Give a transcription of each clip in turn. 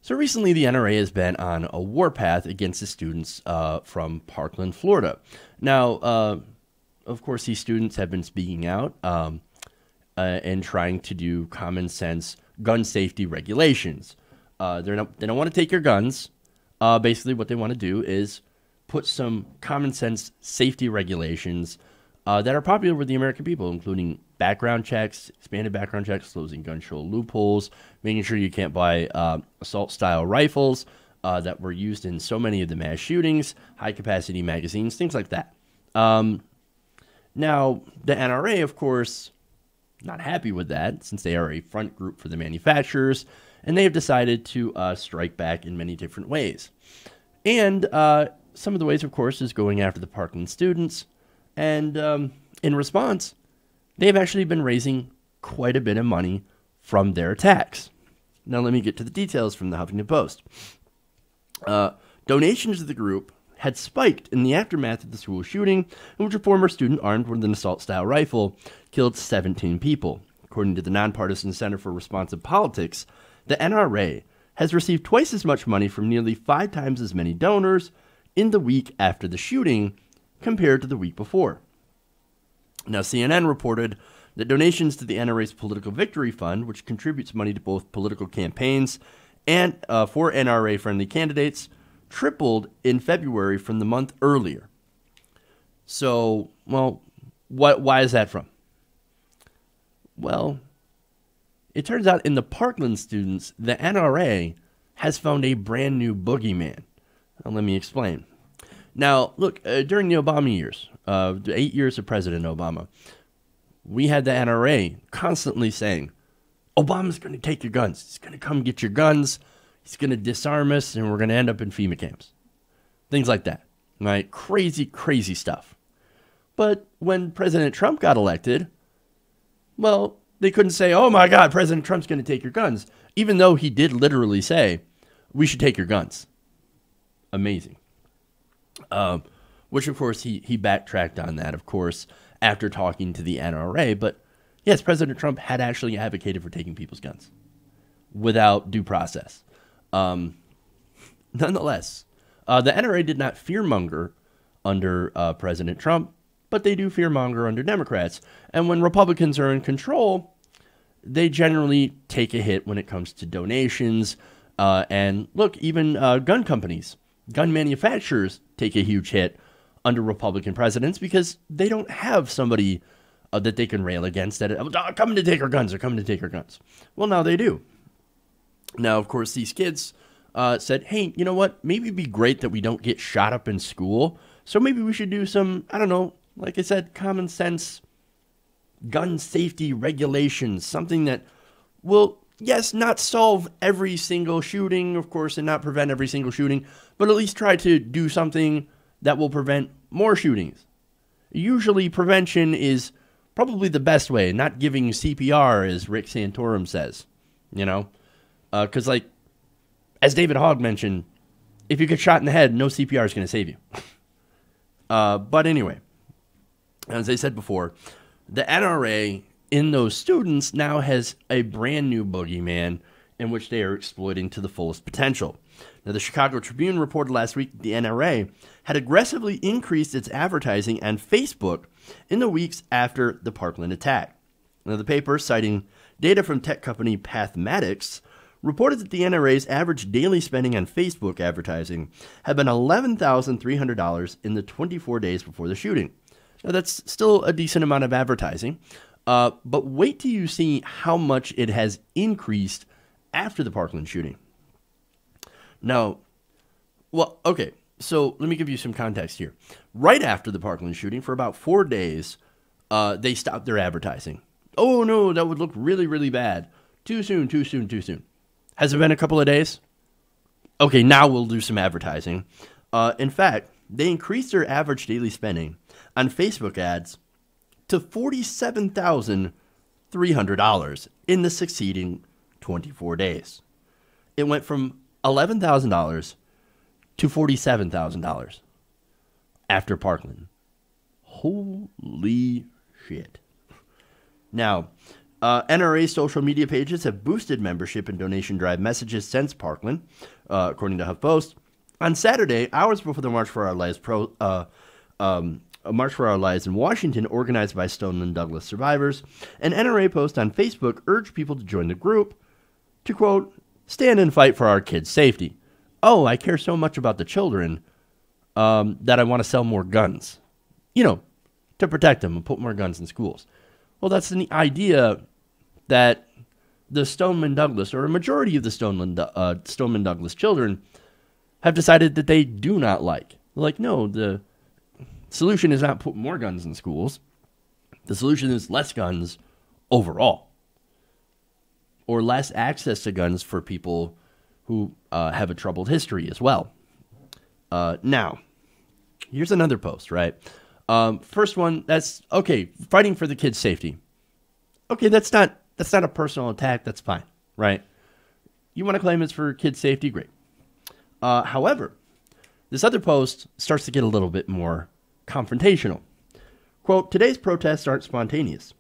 So recently, the NRA has been on a warpath against the students from Parkland, Florida. Now, of course, these students have been speaking out and trying to do common sense gun safety regulations. They don't want to take your guns. Basically, what they want to do is put some common sense safety regulations that are popular with the American people, including background checks, expanded background checks, closing gun show loopholes, making sure you can't buy assault-style rifles that were used in so many of the mass shootings, high-capacity magazines, things like that. Now, the NRA, of course, not happy with that, since they are a front group for the manufacturers, and they have decided to strike back in many different ways. And some of the ways, of course, is going after the Parkland students, and in response, they've actually been raising quite a bit of money from their attacks. Now, let me get to the details from the Huffington Post. Donations to the group had spiked in the aftermath of the school shooting, in which a former student armed with an assault-style rifle killed 17 people. According to the Nonpartisan Center for Responsive Politics, the NRA has received twice as much money from nearly 5 times as many donors in the week after the shooting compared to the week before. Now, CNN reported that donations to the NRA's Political Victory Fund, which contributes money to both political campaigns and for NRA-friendly candidates, tripled in February from the month earlier. So, well, why is that from? Well, it turns out in the Parkland students, the NRA has found a brand new boogeyman. Now, let me explain. Now, look, during the Obama years, the 8 years of President Obama, we had the NRA constantly saying, Obama's going to take your guns. He's going to come get your guns. He's going to disarm us, and we're going to end up in FEMA camps. Things like that. Right? Crazy, crazy stuff. But when President Trump got elected, well, they couldn't say, oh my God, President Trump's going to take your guns, even though he did literally say, we should take your guns. Amazing. Which, of course, he backtracked on that, of course, after talking to the NRA. But, yes, President Trump had actually advocated for taking people's guns without due process. Nonetheless, the NRA did not fearmonger under President Trump, but they do fearmonger under Democrats. And when Republicans are in control, they generally take a hit when it comes to donations. And look, even gun companies, gun manufacturers take a huge hit under Republican presidents because they don't have somebody that they can rail against that coming to take our guns or coming to take our guns. Well, now they do. Now, of course, these kids said, hey, you know what? Maybe it'd be great that we don't get shot up in school. So maybe we should do some, I don't know, like I said, common sense gun safety regulations, something that will, yes, not solve every single shooting, of course, and not prevent every single shooting, but at least try to do something that will prevent more shootings. Usually prevention is probably the best way, not giving CPR, as Rick Santorum says, you know? Because, like, as David Hogg mentioned, if you get shot in the head, no CPR is going to save you. But anyway, as I said before, the NRA in those students now has a brand new boogeyman in which they are exploiting to the fullest potential. Now, the Chicago Tribune reported last week that the NRA had aggressively increased its advertising on Facebook in the weeks after the Parkland attack. Now, the paper, citing data from tech company Pathmatics, reported that the NRA's average daily spending on Facebook advertising had been $11,300 in the 24 days before the shooting. Now, that's still a decent amount of advertising, but wait till you see how much it has increased after the Parkland shooting. Now, well, okay, so let me give you some context here. Right after the Parkland shooting, for about 4 days, they stopped their advertising. Oh, no, that would look really, really bad. Too soon, too soon, too soon. Has it been a couple of days? Okay, now we'll do some advertising. In fact, they increased their average daily spending on Facebook ads to $47,300 in the succeeding 24 days. It went from $11,000 to $47,000 after Parkland. Holy shit. Now, NRA social media pages have boosted membership and donation drive messages since Parkland, according to HuffPost. On Saturday, hours before the March for Our Lives a March for Our Lives in Washington, organized by Stoneman Douglas survivors, an NRA post on Facebook urged people to join the group to, quote, stand and fight for our kids' safety. Oh, I care so much about the children that I want to sell more guns, to protect them and put more guns in schools. Well, that's the idea that the Stoneman Douglas, or a majority of the Stoneman Douglas children, have decided that they do not like. They're like, no, the solution is not put more guns in schools. The solution is less guns overall, or less access to guns for people who have a troubled history as well. Now, here's another post, right? First one, that's, okay, fighting for the kids' safety. Okay, that's not a personal attack. That's fine, right? You want to claim it's for kids' safety? Great. However, this other post starts to get a little bit more confrontational. Quote, today's protests aren't spontaneous.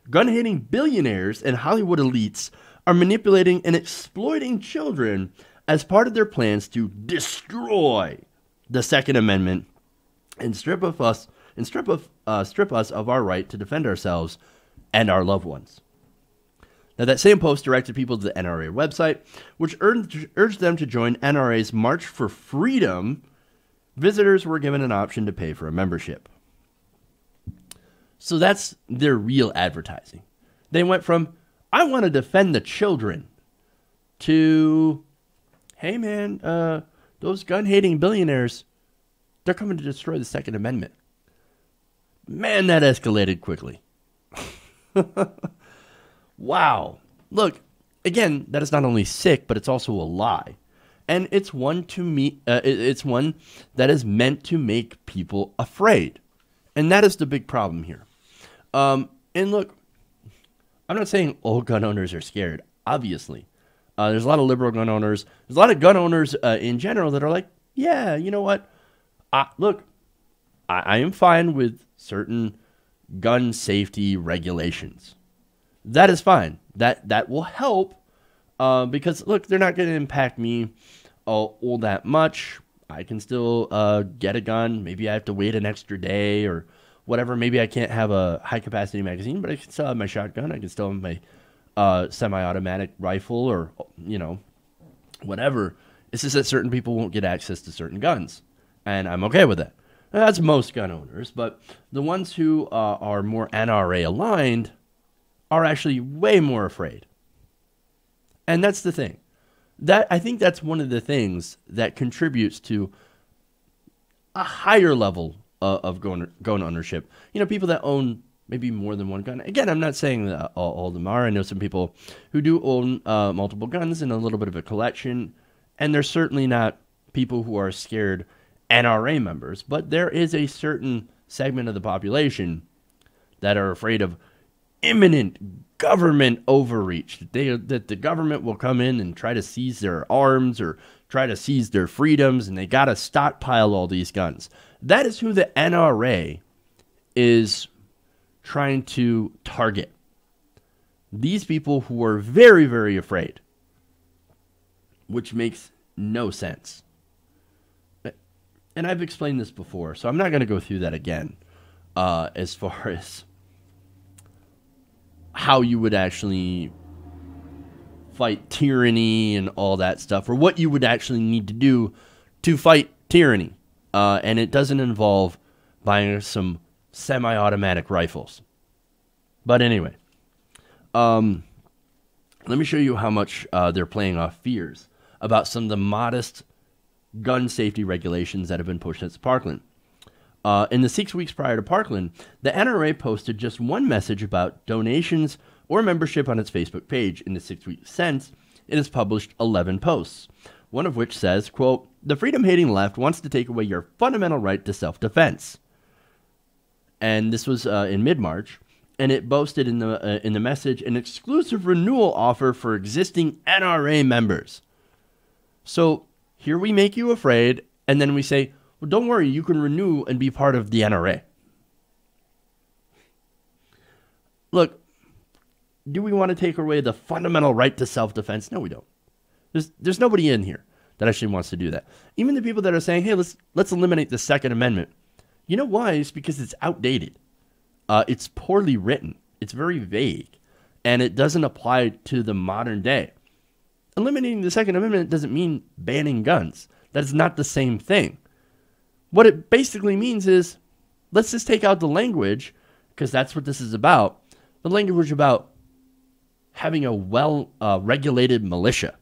Gun-hating billionaires and Hollywood elites are manipulating and exploiting children as part of their plans to destroy the Second Amendment and strip us of our right to defend ourselves and our loved ones. Now, that same post directed people to the NRA website, which urged them to join NRA's March for Freedom. Visitors were given an option to pay for a membership. So that's their real advertising. They went from, I want to defend the children, to, hey man, those gun-hating billionaires, they're coming to destroy the Second Amendment. Man, that escalated quickly. Wow. Look, again, that is not only sick, but it's also a lie. And it's one it's one that is meant to make people afraid. And that is the big problem here. And look, I'm not saying all gun owners are scared, obviously. There's a lot of liberal gun owners. There's a lot of gun owners in general that are like, yeah, you know what? Look, I am fine with certain gun safety regulations. That is fine. That will help because, look, they're not going to impact me all that much. I can still get a gun. Maybe I have to wait an extra day or whatever. Maybe I can't have a high-capacity magazine, but I can still have my shotgun. I can still have my semi-automatic rifle or, whatever. It's just that certain people won't get access to certain guns, and I'm okay with that. That's most gun owners, but the ones who are more NRA aligned are actually way more afraid. And that's the thing. I think that's one of the things that contributes to a higher level of gun ownership. People that own maybe more than one gun. Again, I'm not saying that all of them are. I know some people who do own multiple guns and a little bit of a collection, and they're certainly not people who are scared NRA members, but there is a certain segment of the population that are afraid of imminent government overreach, that the government will come in and try to seize their arms or try to seize their freedoms, and they got to stockpile all these guns. That is who the NRA is trying to target. These people who are very, very afraid, which makes no sense. And I've explained this before, so I'm not going to go through that again as far as how you would actually fight tyranny and all that stuff, or what you would actually need to do to fight tyranny. And it doesn't involve buying some semi-automatic rifles. But anyway, let me show you how much they're playing off fears about some of the modest gun safety regulations that have been pushed at Parkland. In the 6 weeks prior to Parkland, the NRA posted just one message about donations or membership on its Facebook page. In the 6 weeks since, it has published 11 posts, one of which says, quote, the freedom-hating left wants to take away your fundamental right to self-defense. And this was in mid-March, and it boasted in the message an exclusive renewal offer for existing NRA members. So here we make you afraid, and then we say, well, don't worry, you can renew and be part of the NRA. Look, do we want to take away the fundamental right to self-defense? No, we don't. There's nobody in here that actually wants to do that. Even the people that are saying, hey, let's eliminate the Second Amendment. You know why? It's because it's outdated. It's poorly written. It's very vague. And it doesn't apply to the modern day. Eliminating the Second Amendment doesn't mean banning guns. That is not the same thing. What it basically means is, let's just take out the language, because that's what this is about. The language about having a well-regulated militia.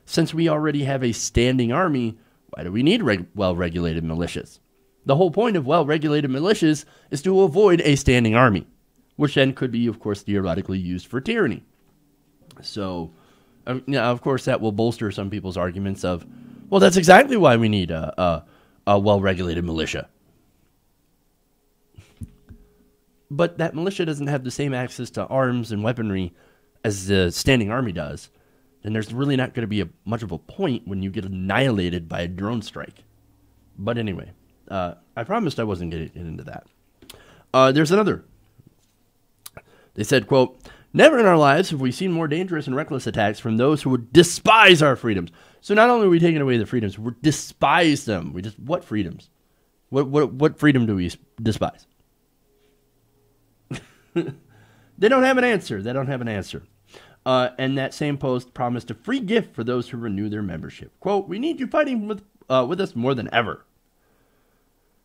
Since we already have a standing army, why do we need well-regulated militias? The whole point of well-regulated militias is to avoid a standing army, which then could be, of course, theoretically used for tyranny. So, of course, that will bolster some people's arguments of, well, that's exactly why we need a well-regulated militia. But that militia doesn't have the same access to arms and weaponry as the standing army does. And there's really not going to be much of a point when you get annihilated by a drone strike. But anyway, I promised I wasn't going to get into that. There's another. They said, quote, never in our lives have we seen more dangerous and reckless attacks from those who would despise our freedoms. So not only are we taking away the freedoms, we despise them. What freedoms? What freedom do we despise? They don't have an answer. And that same post promised a free gift for those who renew their membership. Quote, we need you fighting with us more than ever.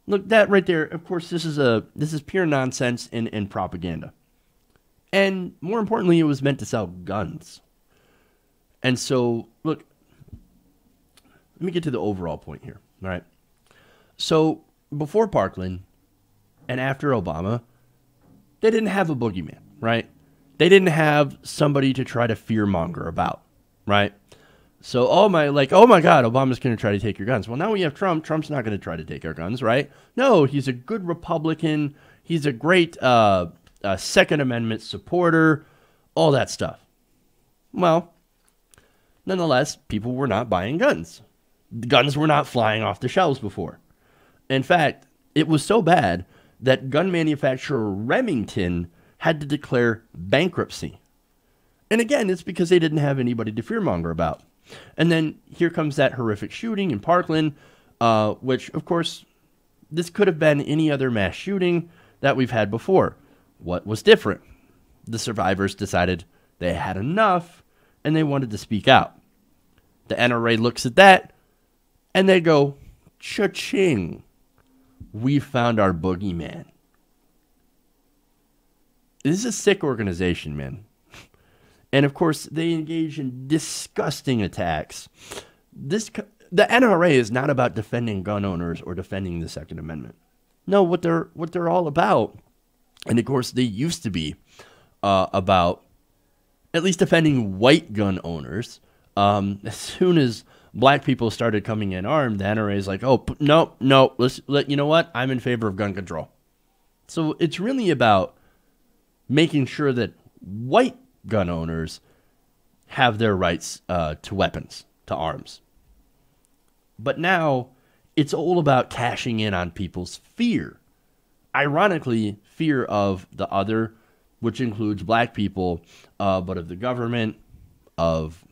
Look, that right there, of course, this is pure nonsense and propaganda. And more importantly, it was meant to sell guns. And so, look, let me get to the overall point here, all right? So, before Parkland and after Obama, they didn't have a boogeyman, right? They didn't have somebody to try to fearmonger about, right? So, oh my God, Obama's going to try to take your guns. Well, now we have Trump. Trump's not going to try to take our guns, right? No, he's a good Republican. He's a great Second Amendment supporter, all that stuff. Well, nonetheless, people were not buying guns. Guns were not flying off the shelves before. In fact, it was so bad that gun manufacturer Remington had to declare bankruptcy. And again, it's because they didn't have anybody to fearmonger about. And then here comes that horrific shooting in Parkland, which, of course, this could have been any other mass shooting that we've had before. What was different? The survivors decided they had enough, and they wanted to speak out. The NRA looks at that, and they go, cha-ching. We found our boogeyman. This is a sick organization, man. And of course, they engage in disgusting attacks. The NRA is not about defending gun owners or defending the Second Amendment. No, what they're all about, and of course they used to be about at least defending white gun owners. As soon as black people started coming in armed, the NRA is like, oh, no, you know what? I'm in favor of gun control. So it's really about making sure that white gun owners have their rights to weapons, to arms. But now it's all about cashing in on people's fear. Ironically, fear of the other, which includes black people, but of the government, of,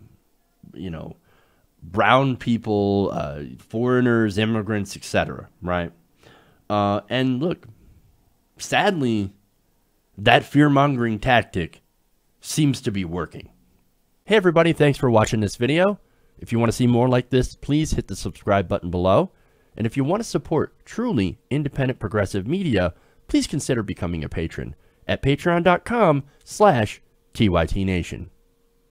brown people, foreigners, immigrants, etc., right? And look, sadly, that fear-mongering tactic seems to be working. Hey everybody, thanks for watching this video. If you want to see more like this, please hit the subscribe button below. And if you want to support truly independent progressive media, please consider becoming a patron at patreon.com/TYTNation.